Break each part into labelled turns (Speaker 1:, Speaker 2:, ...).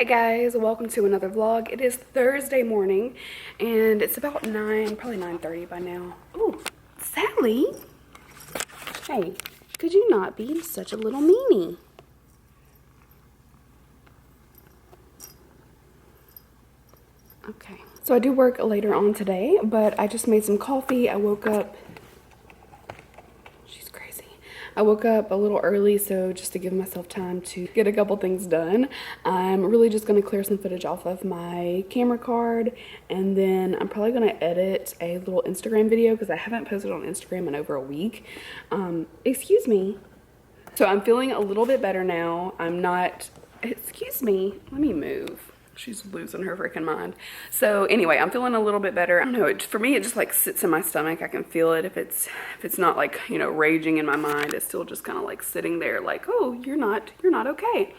Speaker 1: Hey guys, welcome to another vlog. It is Thursday morning and it's about 9, probably 9:30 by now. Oh, Sally. Hey, could you not be such a little meanie? Okay, so I do work later on today, but I just made some coffee. I woke up a little early, so just to give myself time to get a couple things done. I'm really just going to clear some footage off of my camera card, and then I'm probably going to edit a little Instagram video because I haven't posted on Instagram in over a week. Excuse me. So I'm feeling a little bit better now. I'm not, excuse me, let me move. She's losing her freaking mind. So anyway, I'm feeling a little bit better. I don't know, for me, it just like sits in my stomach. I can feel it. If it's not like, you know, raging in my mind, it's still just kind of like sitting there like, oh, you're not okay.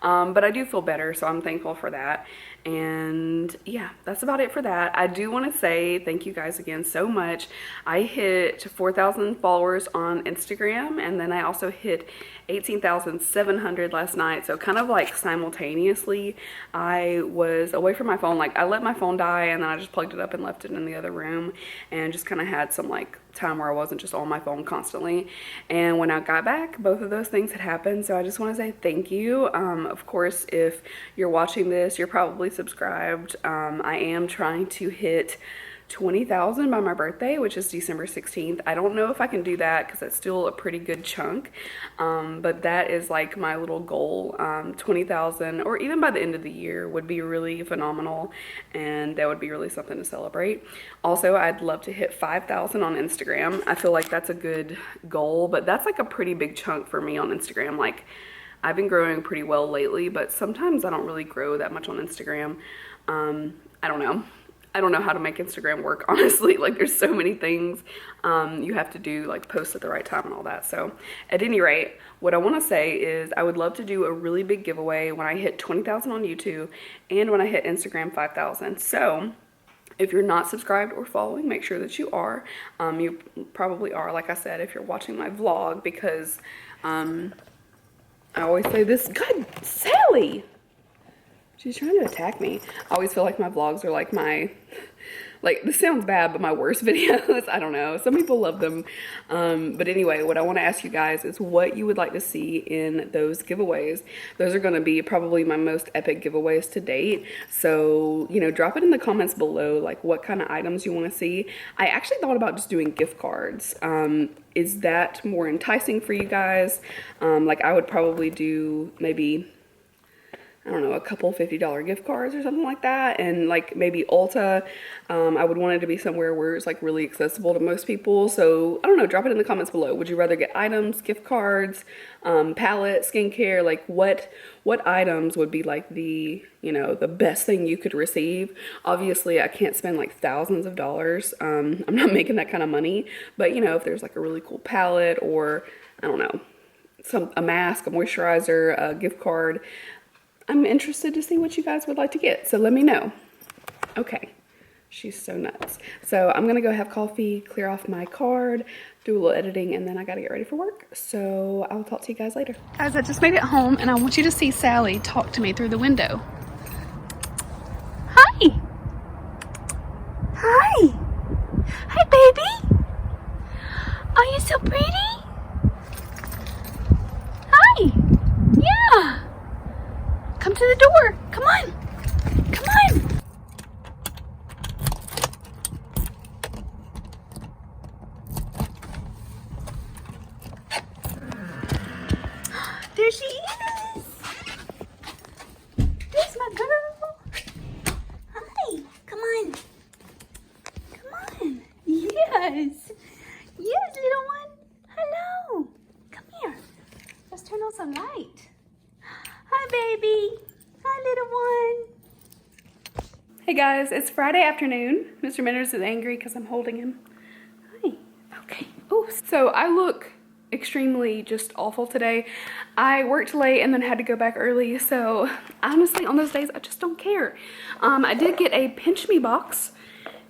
Speaker 1: But I do feel better, so I'm thankful for that. And yeah, that's about it for that. I do want to say thank you guys again so much. I hit 4,000 followers on Instagram, and then I also hit 18,700 last night. So kind of like simultaneously, I was away from my phone. Like I let my phone die, and then I just plugged it up and left it in the other room, and just kind of had some like time where I wasn't just on my phone constantly. And when I got back, both of those things had happened. So I just want to say thank you. Of course, if you're watching this, you're probably subscribed. I am trying to hit 20,000 by my birthday, which is December 16th. I don't know if I can do that because it's still a pretty good chunk, but that is like my little goal. 20,000, or even by the end of the year, would be really phenomenal, and that would be really something to celebrate. Also, I'd love to hit 5,000 on Instagram. I feel like that's a good goal, but that's like a pretty big chunk for me on Instagram. Like, I've been growing pretty well lately, but sometimes I don't really grow that much on Instagram. I don't know. I don't know how to make Instagram work, honestly. Like, there's so many things you have to do, like post at the right time and all that. So at any rate, what I want to say is I would love to do a really big giveaway when I hit 20,000 on YouTube and when I hit Instagram 5,000. So if you're not subscribed or following, make sure that you are. You probably are, like I said, if you're watching my vlog, because I always say this. God, Sally! She's trying to attack me. I always feel like my vlogs are like this sounds bad, but my worst videos. I don't know. Some people love them. But anyway, what I want to ask you guys is what you would like to see in those giveaways. Those are going to be probably my most epic giveaways to date. So, you know, drop it in the comments below, like what kind of items you want to see. I actually thought about just doing gift cards. Is that more enticing for you guys? Like I would probably do maybe, I don't know, a couple $50 gift cards or something like that. And like maybe Ulta, I would want it to be somewhere where it's like really accessible to most people. So I don't know, drop it in the comments below. Would you rather get items, gift cards, palette, skincare? Like what items would be like the, you know, the best thing you could receive? Obviously I can't spend like thousands of dollars. I'm not making that kind of money, but you know, if there's like a really cool palette, or I don't know, a mask, a moisturizer, a gift card, I'm interested to see what you guys would like to get, so let me know. Okay, she's so nuts. So I'm gonna go have coffee, clear off my card, do a little editing, and then I gotta get ready for work. So I'll talk to you guys later. Guys, I just made it home, and I want you to see Sally talk to me through the window. Hi. Hi. Hi, baby. Are you so pretty? Hi. Yeah. Come to the door. Come on. Come on. There she is. There's my girl. Hi. Come on. Come on. Yes. Yes, little one. Hello. Come here. Let's turn on some light. Hi, baby. Hi, little one. Hey, guys. It's Friday afternoon. Mr. Manners is angry because I'm holding him. Hi. Okay. Oh, so I look extremely just awful today. I worked late and then had to go back early. So, honestly, on those days, I just don't care. I did get a PinchMe box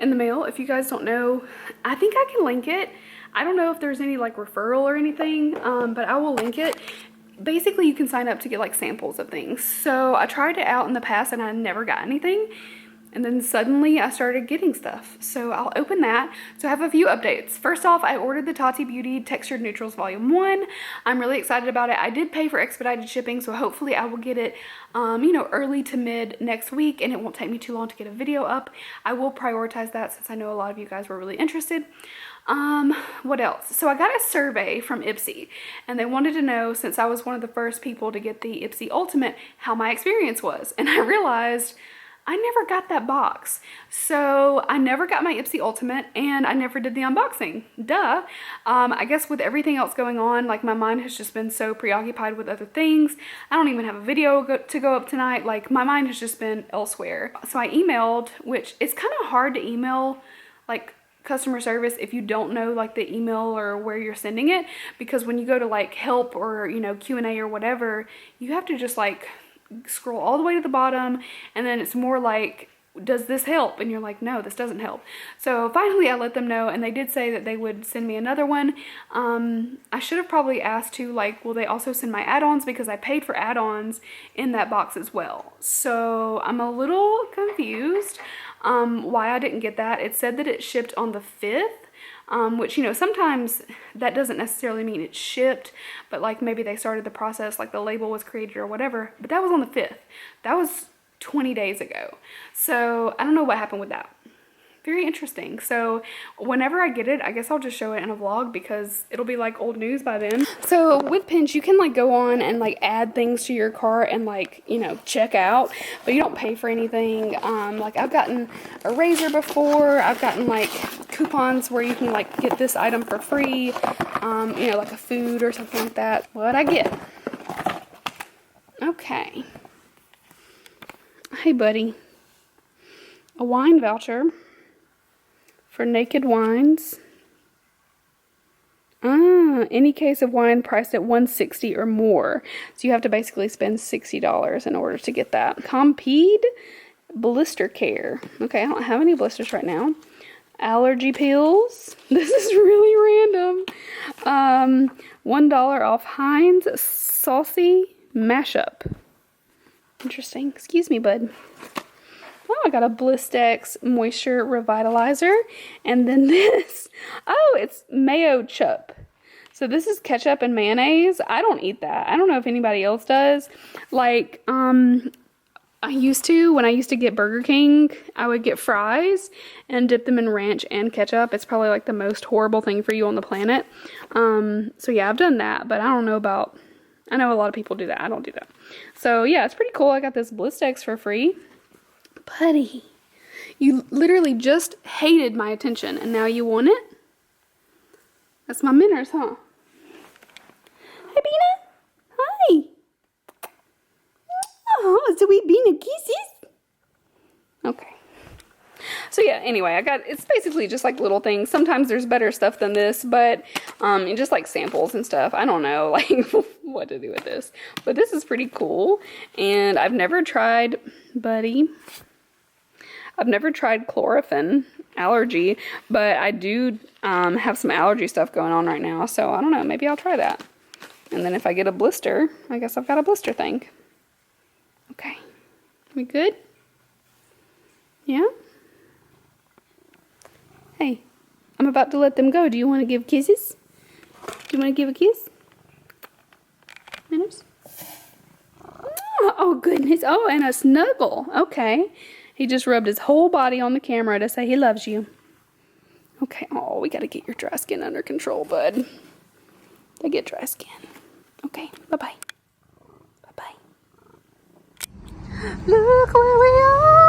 Speaker 1: in the mail. If you guys don't know, I think I can link it. I don't know if there's any, like, referral or anything, but I will link it. basically you can sign up to get like samples of things. So I tried it out in the past and I never got anything. And then suddenly I started getting stuff. So I'll open that. So I have a few updates. First off, I ordered the Tati Beauty Textured Neutrals Volume 1. I'm really excited about it. I did pay for expedited shipping, so hopefully I will get it, you know, early to mid next week, and it won't take me too long to get a video up. I will prioritize that since I know a lot of you guys were really interested. What else? So I got a survey from Ipsy, and they wanted to know, since I was one of the first people to get the Ipsy Ultimate, how my experience was. And I realized I never got that box. So I never got my Ipsy Ultimate and I never did the unboxing. Duh. I guess with everything else going on, like my mind has just been so preoccupied with other things. I don't even have a video to go up tonight. Like my mind has just been elsewhere. So I emailed, which it's kind of hard to email like customer service if you don't know like the email or where you're sending it, because when you go to like help or, you know, Q&A or whatever, you have to just like scroll all the way to the bottom, and then it's more like, does this help? And you're like, no, this doesn't help. So finally I let them know, and they did say that they would send me another one. I should have probably asked to, like, will they also send my add-ons, because I paid for add-ons in that box as well. So I'm a little confused why I didn't get that. It said that it shipped on the 5th. Which, you know, sometimes that doesn't necessarily mean it's shipped, but like maybe they started the process, like the label was created or whatever, but that was on the 5th. That was 20 days ago. So I don't know what happened with that. Very interesting. So whenever I get it, I guess I'll just show it in a vlog because it'll be like old news by then. So with Pinch, you can like go on and like add things to your cart and like, you know, check out, but you don't pay for anything. Like I've gotten a razor before. I've gotten like coupons where you can like get this item for free, you know, like a food or something like that. What'd I get? Okay. Hey buddy. A wine voucher for Naked Wines. Any case of wine priced at $160 or more. So you have to basically spend $60 in order to get that. Compeed Blister Care. Okay, I don't have any blisters right now. Allergy pills. This is really random. $1 off Heinz Saucy Mashup. Interesting. Excuse me, bud. Oh, I got a Blistex Moisture Revitalizer. And then this. Oh, it's Mayo Chup. So this is ketchup and mayonnaise. I don't eat that. I don't know if anybody else does. Like, I used to, when I used to get Burger King, I would get fries and dip them in ranch and ketchup. It's probably like the most horrible thing for you on the planet. So yeah, I've done that, but I don't know about, I know a lot of people do that. I don't do that. So yeah, it's pretty cool. I got this Blistex for free. Buddy, you literally just hated my attention and now you want it? That's my Minners, huh? Hi, Bina. Hi. Oh, sweet Bina kisses. Okay. So yeah, anyway, it's basically just like little things. Sometimes there's better stuff than this, but just like samples and stuff. I don't know like what to do with this. But this is pretty cool. And I've never tried, buddy. I've never tried Chlorofen allergy, but I do have some allergy stuff going on right now. So I don't know, maybe I'll try that. And then if I get a blister, I guess I've got a blister thing. Okay. We good? Yeah? Hey, I'm about to let them go. Do you want to give kisses? Do you want to give a kiss? Manners? Oh, goodness. Oh, and a snuggle. Okay. He just rubbed his whole body on the camera to say he loves you. Okay. Oh, we got to get your dry skin under control, bud. I get dry skin. Okay. Bye-bye. Bye-bye. Look where we are!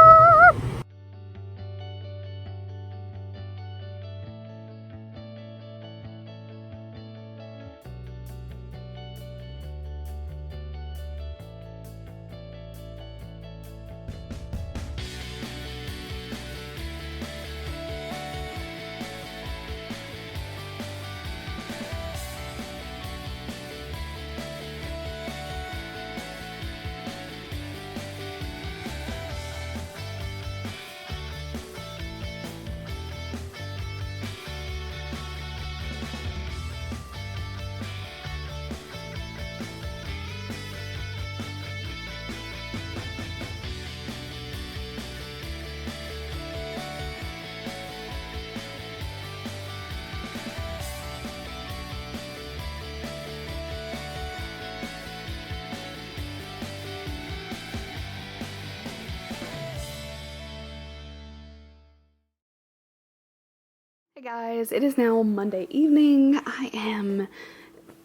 Speaker 1: Guys, it is now Monday evening. I am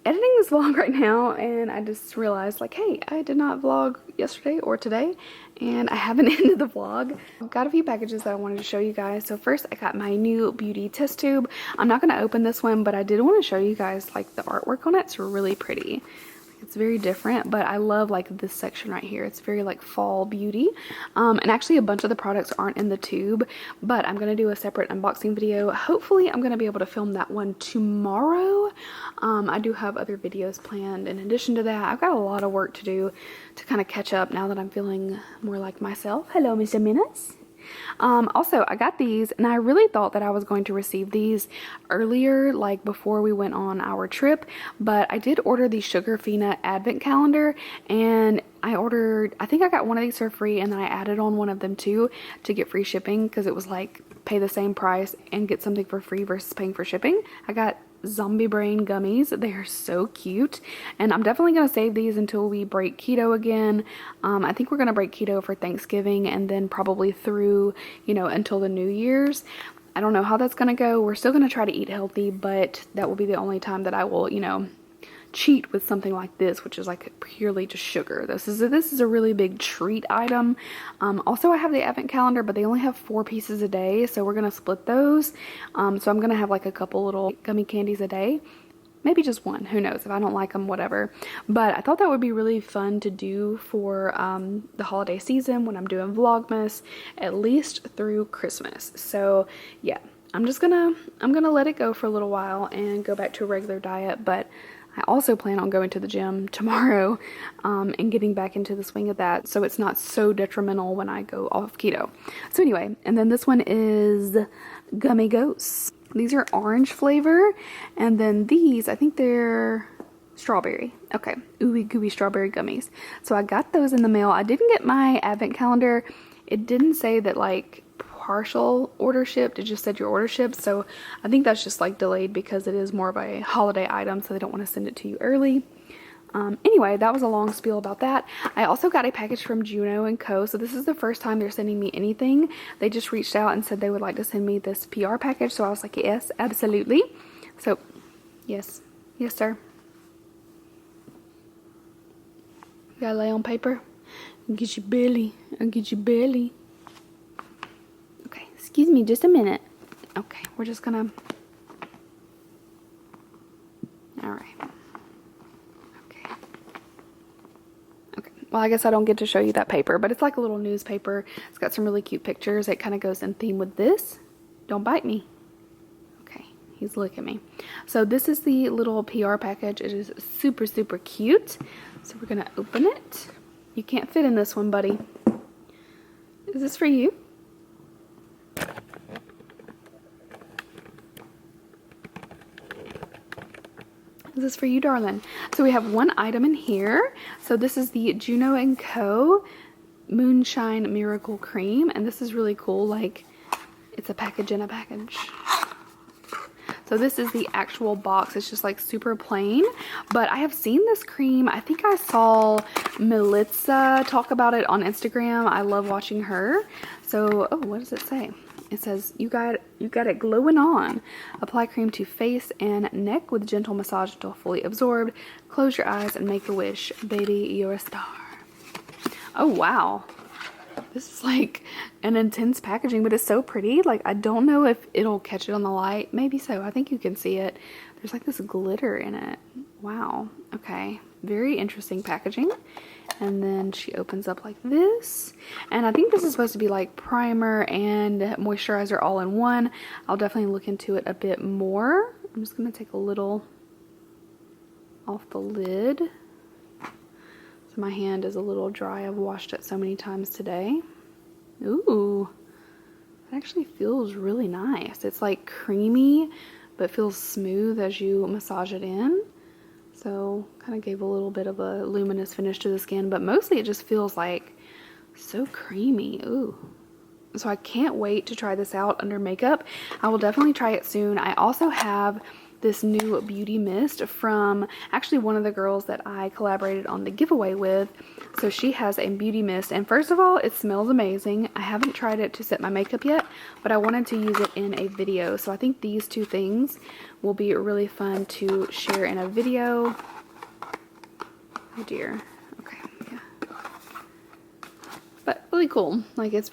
Speaker 1: editing this vlog right now and I just realized like, hey, I did not vlog yesterday or today and I haven't ended the vlog. I've got a few packages that I wanted to show you guys. So first I got my new beauty test tube. I'm not going to open this one, but I did want to show you guys like the artwork on it. It's really pretty. It's very different, but I love like this section right here. It's very like fall beauty. And actually a bunch of the products aren't in the tube, but I'm going to do a separate unboxing video. Hopefully I'm going to be able to film that one tomorrow. I do have other videos planned in addition to that. I've got a lot of work to do to kind of catch up now that I'm feeling more like myself. Hello, Mr. Minutes. Also, I got these and I really thought that I was going to receive these earlier, like before we went on our trip, but I did order the Sugar Fina advent calendar and I think I got one of these for free and then I added on one of them too to get free shipping because it was like pay the same price and get something for free versus paying for shipping. I got zombie brain gummies. They are so cute and I'm definitely going to save these until we break keto again. I think we're going to break keto for Thanksgiving and then probably through, you know, until the New Year's. I don't know how that's going to go. We're still going to try to eat healthy, but that will be the only time that I will, you know, cheat with something like this, which is like purely just sugar. This is a really big treat item. Also I have the advent calendar, but they only have 4 pieces a day, so we're gonna split those. So I'm gonna have like a couple little gummy candies a day, maybe just one, who knows, if I don't like them, whatever. But I thought that would be really fun to do for the holiday season when I'm doing Vlogmas, at least through Christmas. So yeah, I'm gonna let it go for a little while and go back to a regular diet, but I also plan on going to the gym tomorrow and getting back into the swing of that so it's not so detrimental when I go off keto. So anyway, and then this one is Gummy Ghosts. These are orange flavor, and then these, I think they're strawberry. Okay, ooey gooey strawberry gummies. So I got those in the mail. I didn't get my advent calendar. It didn't say that like partial order shipped, it just said your order shipped, so I think that's just like delayed because it is more of a holiday item, so they don't want to send it to you early. Anyway, that was a long spiel about that. I also got a package from Juno & Co. So this is the first time they're sending me anything. They just reached out and said they would like to send me this PR package, so I was like, yes, absolutely. So yes sir. You gotta lay on paper. I'll get your belly. Excuse me, just a minute. Okay, we're just gonna... Alright. Okay, well, I guess I don't get to show you that paper, but it's like a little newspaper. It's got some really cute pictures. It kind of goes in theme with this. Don't bite me. Okay, he's licking me. So this is the little PR package. It is super, super cute. So we're gonna open it. You can't fit in this one, buddy. Is this for you? This is for you, darling. So we have one item in here. So this is the Juno & Co. Moonshine Miracle Cream, and this is really cool. Like, it's a package in a package. So this is the actual box. It's just like super plain, but I have seen this cream. I think I saw Melissa talk about it on Instagram. I love watching her. So, oh, what does it say? It says, you got it glowing on. Apply cream to face and neck with gentle massage until fully absorbed. Close your eyes and make a wish. Baby, you're a star. Oh, wow. This is like an intense packaging, but it's so pretty. Like, I don't know if it'll catch it on the light. Maybe so. I think you can see it. There's like this glitter in it. Wow. Okay. Very interesting packaging. And then she opens up like this, and I think this is supposed to be like primer and moisturizer all in one. I'll definitely look into it a bit more. I'm just gonna take a little off the lid. So my hand is a little dry. I've washed it so many times today. Ooh, it actually feels really nice. It's like creamy, but feels smooth as you massage it in. So kind of gave a little bit of a luminous finish to the skin, but mostly it just feels like so creamy. Ooh. So I can't wait to try this out under makeup. I will definitely try it soon. I also have this new beauty mist from actually one of the girls that I collaborated on the giveaway with. So she has a beauty mist, and first of all, it smells amazing. I haven't tried it to set my makeup yet, but I wanted to use it in a video. So I think these two things will be really fun to share in a video. Oh dear. Okay, yeah. But really cool. Like it's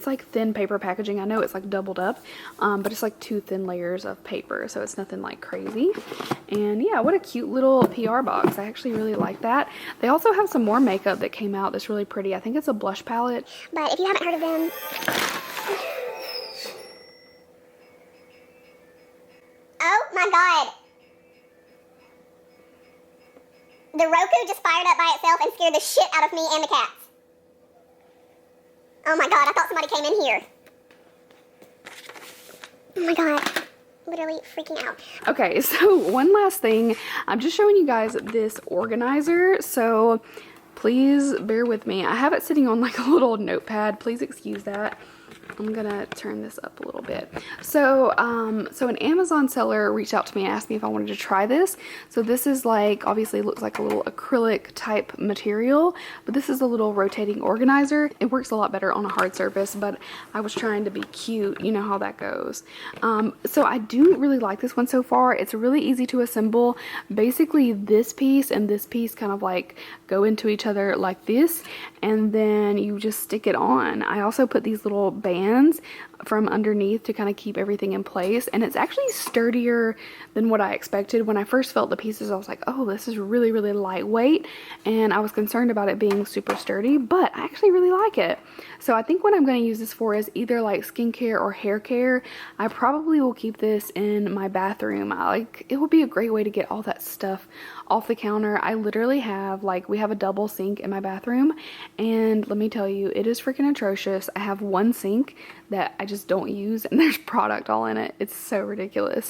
Speaker 1: like thin paper packaging. I know it's like doubled up, but it's like 2 thin layers of paper, so it's nothing like crazy. And yeah, what a cute little PR box. I actually really like that. They also have some more makeup that came out that's really pretty. I think it's a blush palette.
Speaker 2: But if you haven't heard of them, oh my god. The Roku just fired up by itself and scared the shit out of me and the cats. Oh my god, I thought somebody came in here. Oh my god. Literally freaking out.
Speaker 1: Okay, so one last thing. I'm just showing you guys this organizer, so please bear with me. I have it sitting on like a little notepad. Please excuse that. I'm gonna turn this up a little bit. So so an Amazon seller reached out to me and asked me if I wanted to try this. So this is like, obviously it looks like a little acrylic type material, but this is a little rotating organizer. It works a lot better on a hard surface, but I was trying to be cute. You know how that goes. So I do really like this one so far. It's really easy to assemble. Basically this piece and this piece kind of like go into each other like this, and then you just stick it on. I also put these little bands from underneath to kind of keep everything in place, and it's actually sturdier than what I expected. When I first felt the pieces, I was like, oh, this is really lightweight, and I was concerned about it being super sturdy, but I actually really like it. So I think what I'm going to use this for is either like skincare or hair care. I probably will keep this in my bathroom. It would be a great way to get all that stuff off the counter. I literally have we have a double sink in my bathroom, and let me tell you, it is freaking atrocious. I have one sink that I just don't use, and there's product all in it. It's so ridiculous.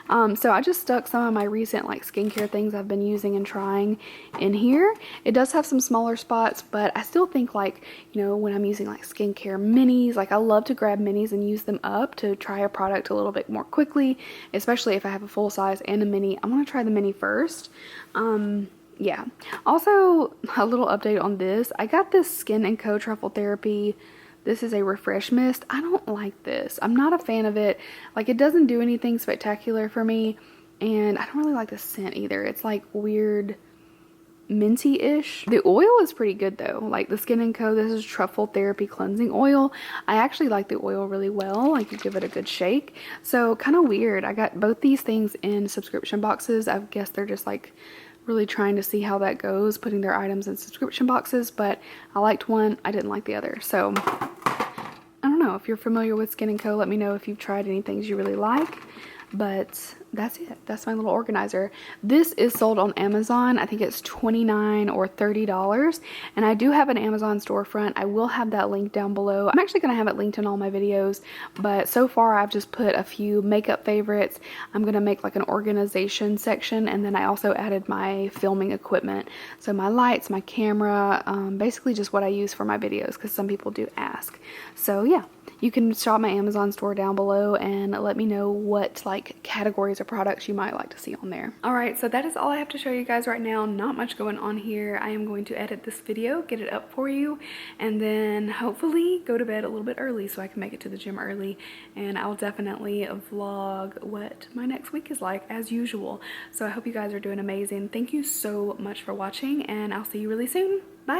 Speaker 1: So I just stuck some of my recent skincare things I've been using and trying in here. It does have some smaller spots, but I still think when I'm using skincare minis, I love to grab minis and use them up to try a product a little bit more quickly, especially if I have a full size and a mini. I'm gonna try the mini first. Yeah. Also, a little update on this. I got this Skin & Co. Truffle Therapy. This is a refresh mist. I don't like this. I'm not a fan of it. It doesn't do anything spectacular for me, and I don't really like the scent either. It's weird minty-ish. The oil is pretty good though. The Skin & Co. This is Truffle Therapy Cleansing Oil. I actually like the oil really well. You give it a good shake. So kind of weird. I got both these things in subscription boxes. I guess they're just really trying to see how that goes, putting their items in subscription boxes, but I liked one, I didn't like the other. So I don't know, if you're familiar with Skin & Co., let me know if you've tried any things you really like. But that's it. That's my little organizer. This is sold on Amazon. I think it's $29 or $30, and I do have an Amazon storefront. I will have that link down below. I'm actually going to have it linked in all my videos, but so far I've just put a few makeup favorites. I'm going to make an organization section, and then I also added my filming equipment. So my lights, my camera, basically just what I use for my videos, because some people do ask. So yeah, you can shop my Amazon store down below and let me know what categories or products you might like to see on there. Alright, so that is all I have to show you guys right now. Not much going on here. I am going to edit this video, get it up for you, and then hopefully go to bed a little bit early so I can make it to the gym early, and I'll definitely vlog what my next week is like as usual. So I hope you guys are doing amazing. Thank you so much for watching, and I'll see you really soon. Bye!